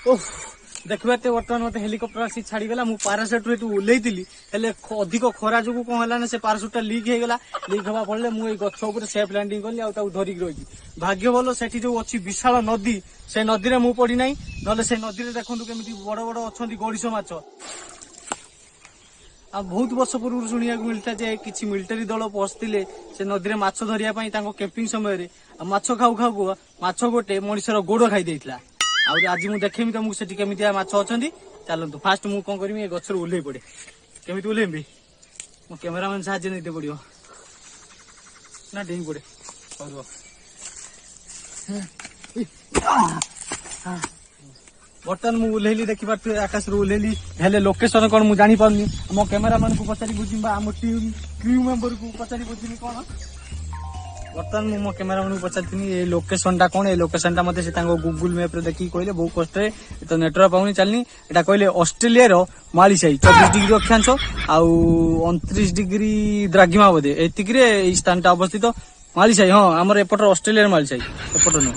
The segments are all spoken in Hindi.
देखते बर्तमान मत हेलिकप्टर आसी छाड़ीगला मु पाराशूट ओल्लैली अधिक खरा जो कौन है से पाराशूटा लीक होगा लीक हवा पड़े मुझे गछ उपर सेफ लैंडिंग कली धरिक रही भाग्य भल से जो अच्छी विशाल नदी से नदी में मु पड़ी ना ना से नदी में देखो केमी बड़ बड़ अच्छा गड़िश माछ आ बहुत वर्ष पूर्व शुणा मिलता है कि मिलिटारी दल पशुले से नदी में माछ धरिया कैंपिंग समय माछ खाऊ खाऊ माछ गोटे मनुष्यर गोड़ खाई देता आज मुझे देखेमी तुमको से केमी माछ अच्छा चलतु फास्ट मुझे कौन करी गचर ओह्ल पड़े केमी ओह्लैबी मो कैमेरामैन साहाଯ୍य नहीं पड़ो ना डेई पड़े बर्तमान मुझे ओह्लैली देखिए आकाश ओह्लैली हेले लोकेशन कौन मुझे जानी पारनी मो कैमेरामैन को पचारि बुझी आम टीम क्रू मेंबर को पचारि बुझी कौन बर्तमान मुझे मो कैमेरामैन को पचारि ये लोकेशन टा कौन ये लोकेशन टा मते गूगल मैप रे देखी कहले बहुत कष्ट तो नेटवर्क पाऊनी चलनी एटा कहले ऑस्ट्रेलिया मालीसाई 24 डिग्री अक्षांश आउ 29 डिग्री द्राघिमा बोधे एतिक स्थान टा अवस्थित मालीसाई हाँ आमर एपटर ऑस्ट्रेलिया मालीसाई एपटर नु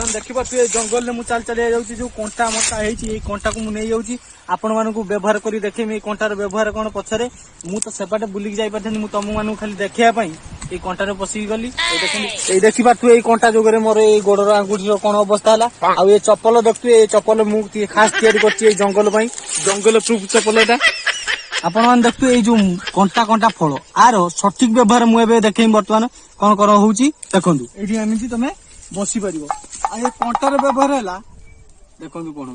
देखिए जंगल में चल चली जाऊँगी जो कंटा मटा है कंटा को नहीं जाऊँगी आपण मानक व्यवहार कर देखेमी कंटार व्यवहार कौन पछरे मु तो सेपटे बुलिक जाई पारथि मु तुम मानक खाली देखापी ये कंटार पशिक गली देखी पार्थ ये कंटा जोगरे मोर ये गोड़र आंगुठी कौन अवस्था है आ ये चप्पल देखु ये चप्पल मुझे खास तैयारी जंगल जंगल प्रूफ चप्पल एटा आपण मैंने देखु ये जो कंटा कंटा फल आर सठिक व्यवहार मुझे देखेमी बर्तमान कौन कौन हूँ देखु ये एमती तुम बसी पार ये कंटार व्यवहार है देखो कौन हो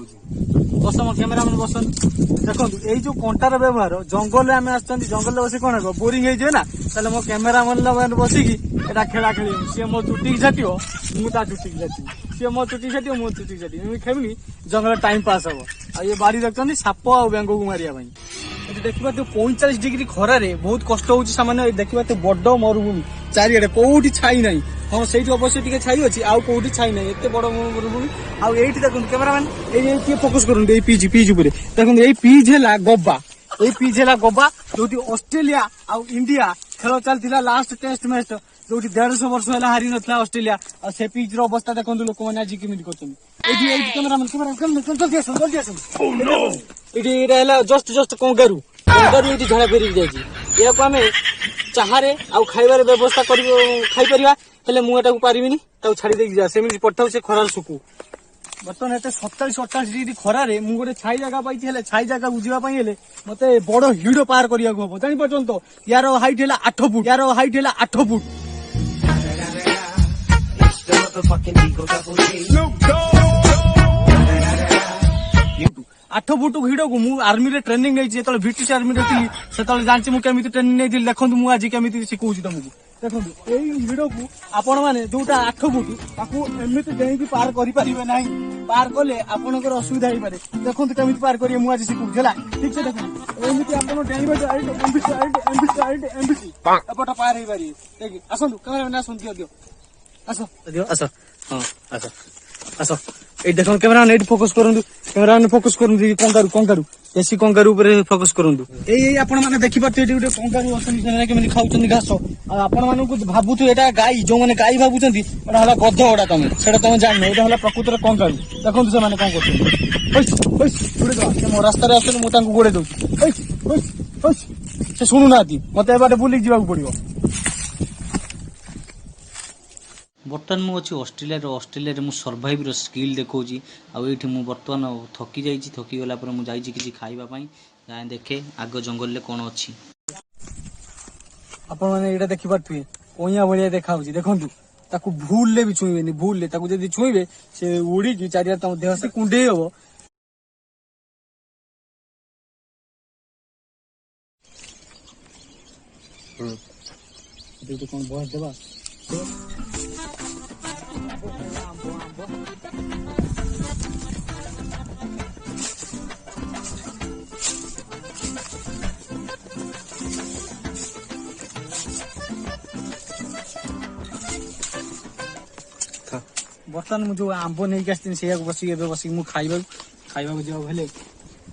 बस मो कैमेरा मैंने बस देखो ये जो कंटार व्यवहार जंगल आम आस जंगल बस कौन है बोरिंग ना ताले मो कैमेरा मैंने बसिकी एटा खेला खेल सी मो चुटी झाटियो मुझे चुटी झाटी सी मो चुटी झाटियो मो चुटी झाटी खेमी जंगल टाइम पास हम आ ये बाड़ी देखते साप आ बेंग को मारिया देखा 45 डिग्री खरारे बहुत कष्ट हो सामान्य देखा बड़ मरुभूमि चारिड़े कौटी छाई ना हाँ से अवश्य टी छाई अच्छी आउ कौटी छाई ना एत बड़ मरुभूमि आउ ये देखो कैमेरामैन ये फोकस करूँ पीज उपर देखो ये पीज है गब्बा ये पीज है गब्बा जो ऑस्ट्रेलिया आउ इंडिया खेल चलता लास्ट टेस्ट मैच जो 150 वर्ष है हारी ना ऑस्ट्रेलिया और से पिच अवस्था देखो लोक मैंने आज केमी जस्ट जस्ट कंगारू कंगारू ये झड़ा फेरिक जाइए आम चाहे आउ खाइबार व्यवस्था खाई हेले मुझे पारिनी छाड़ी जा सेमती पठाऊ से खरार सुकू बर्तमान एत 27-28 डिग्री खरारे मुझे गोटे छाई जगह पाई छाई जगह बुझापी मत बड़ हिड़ पार करने हम जापर तो यार हाइट है 8 फुट यार हाइट है 8 फुट आठ फुट हिड़ को मुझे आर्मी रे ट्रेनिंग नहीं ब्रिटिश आर्मी रे थी से जानची मुझे ट्रेनिंग नहीं देखो मुझे आज केमी शिखा तुमको देखो यही हिड़ को आपण मैंने जोटा 8 फुट एमती डेई पार करें ना पार कले आपंकर असुविधा हो पारे देखो केमी पार करेंगे मुझे आज शिखा ठीक से देखो एमती आपट पार हो पारे आसतु कैमेरा आसतु दियो आस दियो आस हाँ आस आस ये देखो कैमेरा मैन फोकस करूँ कैमेरा मैन फोकस करूँ कंगारू कंगारू देशी कंगारू फोकस करूँ यही आपण मैंने देखिए गोटे कंगारू अच्छे खाऊँ घास आपण मानक भावुथ यहाँ गाई जो मैंने गाई भावुं है गध गुड़ा तुम जान यहाँ प्रकृत कंगारू देखो से कौन कर मो रास्तार आस गोड़े दूसरी से शुणुना मत ए बुलिक जावाक पड़ो बर्तमान मुझे ऑस्ट्रेलिया मु सर्वाइव स्किल देखा आउ बर्तमान थकी जाइए थकी गला मुझे किसी खावाई जाए देखे आग जंगल में कौन अच्छी आपण मैंने देखी पारे कईया भाया देखा देखु भूल भी छुईबे भूल जब छुईबे से उड़ी चारिया तुम देह से कुंडे हम कौन बस देवा बर्तमान मुझे आंब नहीं आसती से बसिक बसिक मुझे खाइबा जाओ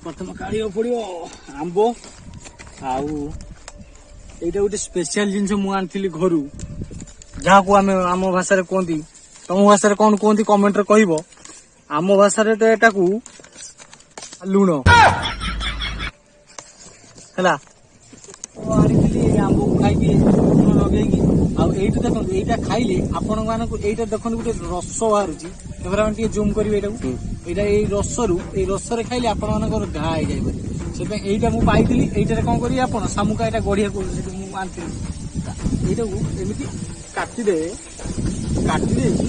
प्रथम काढ़ पड़ो आंब ଏଇଟା ଗୋଟେ ସ୍ପେଶିଆଲ ଜିନିଷ ମୁଁ ଆଣିଥିଲି ଘରୁ, ଯାହାକୁ ଆମେ ଆମ ଭାଷାରେ କୁହନ୍ତି, ତମ ଭାଷାରେ କଣ କୁହନ୍ତି କମେଣ୍ଟରେ କହିବ। ଆମ ଭାଷାରେ ତ ଏଟାକୁ ଲୁଣ ହେଲା। ଆଣିଥିଲି ଏଇ ଆମ୍ବକୁ ଖାଇକି ଲୁଣ ଲଗେଇକି। ଆଉ ଏଇଠି ଦେଖନ୍ତୁ, ଏଇଟା ଖାଇଲେ ଆପଣଙ୍କ ମାନଙ୍କୁ, ଏଇଟା ଦେଖନ୍ତୁ ଗୋଟେ ରସ ବାହାରୁଛି। କ୍ୟାମେରାମ୍ୟାନ ଟିକେ ଜୁମ୍ କରିବେ ଏଇଟାକୁ। ଏଇଟା ଏଇ ରସରେ ଖାଇଲେ ଆପଣ ମାନଙ୍କର ଘା ହେଇଯାଇପାରେ। ସେଥିପାଇଁ ଏଇଟା ମୁଁ ପାଇଥିଲି। ଏଇଟାରେ କଣ କରିବେ ଆପଣ, ଶାମୁକା ଏଇଟା ଗଢିଆକୁ ମୁଁ ଆଣିଥିଲି। ଏଇଟାକୁ ଏମିତି କାଟିଦେବେ, କାଟିଦେଇକି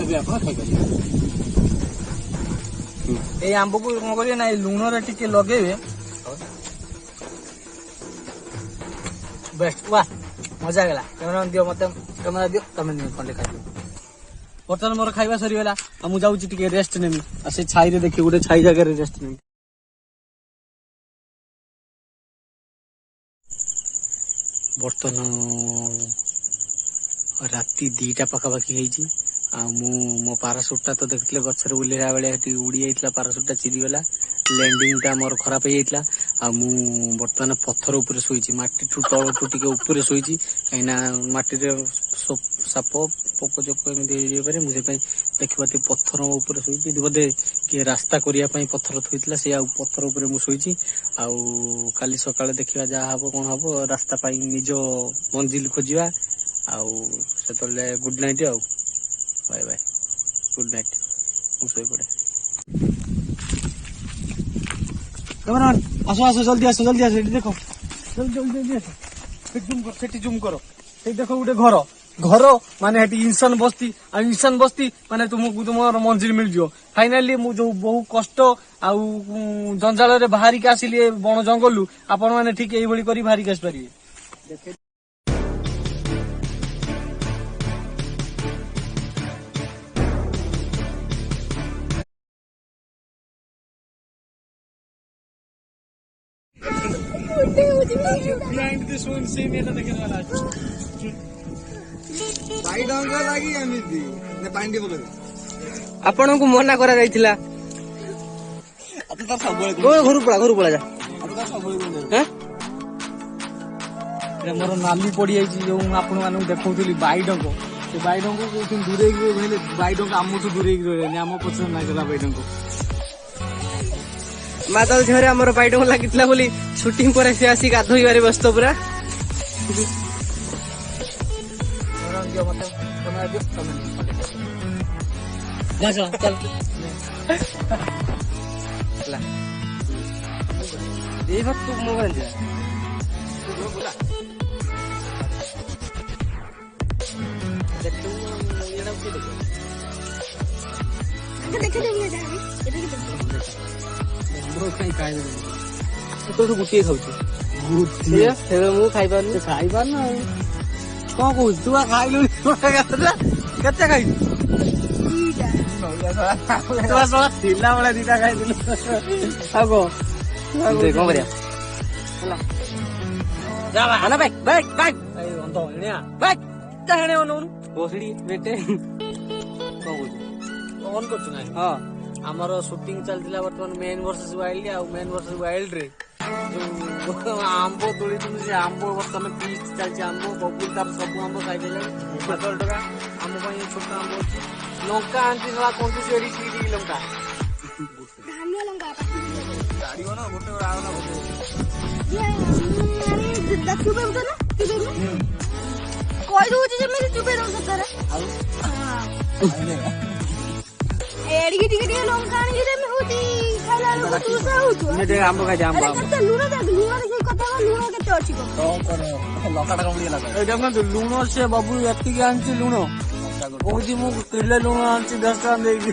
ଏବେ ଆପଣ ଖାଇପାରିବେ। ଏଇ ଆମ୍ବକୁ କଣ କରିବେ ନା, ଏଇ ଲୁଣରେ ଟିକେ ଲଗେଇବେ। ବେଷ୍ଟ, ବା ମଜା ହେଇଗଲା। କ୍ୟାମେରା ଦିଅ, ମତେ କ୍ୟାମେରା ଦିଅ, ତମେ ନିଅ ଖଣ୍ଡେ ଖାଇଦିଅ। ବର୍ତ୍ତମାନ ମୋର ଖାଇବା ସରିଗଲା। ଆଉ ମୁଁ ଯାଉଛି ଟିକେ ରେଷ୍ଟ ନେବି। ଆଉ ସେ ଛାଇରେ ଦେଖି, ଗୋଟେ ଛାଇ ଜାଗାରେ ରେଷ୍ଟ ନେବି। ବର୍ତ୍ତମାନ ରାତି 2ଟା ପାଖାପାଖି ହେଇଛି। ଆଉ ମୁଁ ମୋ ପାରାସୁଟଟା ତ ଦେଖିଥିଲେ ଗଛରେ ବୁଲିଲା ବେଳେ ସେଠି ଉଡି ଯାଇଥିଲା, ପାରାସୁଟଟା ଚିରିଗଲା। ଲ୍ୟାଣ୍ଡିଂ ଟା ମୋର ଖରାପ ହେଇଯାଇଥିଲା। ଆଉ ମୁଁ ବର୍ତ୍ତମାନ ପଥର ଉପରେ ଶୋଇଛି, ମାଟିଠୁ ତଳଠୁ ଟିକେ ଉପରେ ଶୋଇଛି। କାହିଁକିନା ମାଟିରେ ସାପ ପୋକ ଜୋକ ଏମିତି ହେଇଯାଇପାରେ। ମୁଁ ସେଥିପାଇଁ ଦେଖିପାରୁଛି ପଥର ଉପରେ ଶୋଇଛି। ବୋଧେ କିଏ ରାସ୍ତା କରିବା ପାଇଁ ପଥର ଥୋଇଥିଲା, ସେ ଆଉ ପଥର ଉପରେ ମୁଁ ଶୋଇଛି। ଆଉ କାଲି ସକାଳେ ଦେଖିବା ଯାହା ହବ କଣ ହବ, ରାସ୍ତା ପାଇଁ ନିଜ ମଞ୍ଜିଲ ଖୋଜିବା। ଆଉ ସେତେବେଳେ ଗୁଡ୍ ନାଇଟ୍, ଆଉ ବାଏ ବାଏ, ଗୁଡ୍ ନାଇଟ୍। ମୁଁ ଶୋଇପଡେ। ଆସ ଆସ, ଜଲ୍ଦି ଆସ, ଜଲ୍ଦି ଆସ। ଏଠି ଦେଖ, ଜଲ୍ଦି ଆସ। ସେଠି ଜୁମ୍ କର। ସେଠି ଦେଖ ଗୋଟେ ଘର ମାନେ ସେଠି ଇନସାନ ବସ୍ତି। ଆଉ ଇନସାନ ବସ୍ତି ମାନେ ତୁମକୁ ତୁମର ମଞ୍ଜିଲ ମିଳିଯିବ। ଫାଇନାଲି ମୁଁ ଯୋଉ ବହୁ କଷ୍ଟ ଆଉ ଜଞ୍ଜାଳରେ ବାହାରିକି ଆସିଲି ଏ ବଣ ଜଙ୍ଗଲରୁ, ଆପଣ ମାନେ ଠିକ ଏଇଭଳି କରି ବାହାରିକି ଆସିପାରିବେ। ଆପଣଙ୍କୁ ମନା କରାଯାଇଥିଲା। ଘରୁ ପଳା ଯା। ମୋର ନାଲି ପଡିଯାଇଛି, ଯୋଉ ମୁଁ ଆପଣ ମାନଙ୍କୁ ଦେଖଉଥିଲି ବାଇଡଙ୍କ। ସେ ବାଇଡଙ୍କୁ କୋଉଠି ଦୂରେଇକି ରହିଲେ, ବାଇଡଙ୍କ ଆମଠୁ ଦୂରେଇକି ରହିଲେନି, ଆମ ପଛରେ ଲାଗିଲା ବାଇଡଙ୍କ। ମାଦଲ ଝିଅରେ ଆମର ବାଇଡଙ୍କ ଲାଗିଥିଲା ବୋଲି ସୁଟିଂ ପରେ ସେ ଆସି ଗାଧୋଇବାରେ ବ୍ୟସ୍ତ ପୁରା। ଏଇ ତୁ ମୋବାଇଲ ଯା। ଗୋଟିଏ ଖାଉଛି, ମୁଁ ଖାଇପାରୁନି। ଖାଇପାରୁନ ଆଉ କଣ କହୁଛୁ? ତୁ ଖାଇଲୁ କେତେ ଖାଇଛୁ? ଥିଲା ବେଳେ 2ଟା ଖାଇଥିଲୁ। ଆଉ କଣ କରିବା? ହଁ, ଆମର ସୁଟିଂ ଚାଲିଥିଲା ବର୍ତ୍ତମାନ ମେନ୍ ଭର୍ସେସ୍ ୱାଇଲ୍ଡ। ଆଉ ମେନ୍ ଭର୍ସେସ୍ ୱାଇଲ୍ଡ ରେ ଯୋଉ ଆମ୍ବ ତୋଳିଥିଲୁ, ସେ ଆମ୍ବ ବର୍ତ୍ତମାନ ଫିଷ୍ଟ ଚାଲିଛି। ଆମ୍ବ ବବୁଲ ତାର ସବୁ ଆମ୍ବ ଖାଇଦେଲାଣି। 7 ଟଙ୍କା ଆମ ପାଇଁ ଛୋଟ ଆମ୍ବ ଅଛି। ଲଙ୍କା ଆଣିଛି, ଶଳା କଞ୍ଚୁଛି ଏଠି ଟିକେ ଲଙ୍କା। କହିଦଉଛି ଯେମିତି ଚୁପେଇ ଦଉଛ ସତରେ। ଏଡିକି ଟିକେ ଲଙ୍କା ଆଣିକି ଦେମି, ହଉଛି ଖାଇଲା ବେଳକୁ ତୁ ହଉଛୁ। ଆମ୍ବ ଖାଇଛି, ଆମ୍ବ କେତେ ଲୁଣ ଦେବି, ଲୁଣ ଦେଖିକି କଥା ଲୁଣ କେତେ ଅଛି ଦେଖନ୍ତୁ ଲୁଣ, ସେ ବବୁ ଏତିକି ଆଣିଛି ଲୁଣ। କହୁଛି ମୁଁ କିଲେ ଲୁଣ ଆଣିଛି 10 ଟଙ୍କା ଦେଇକି।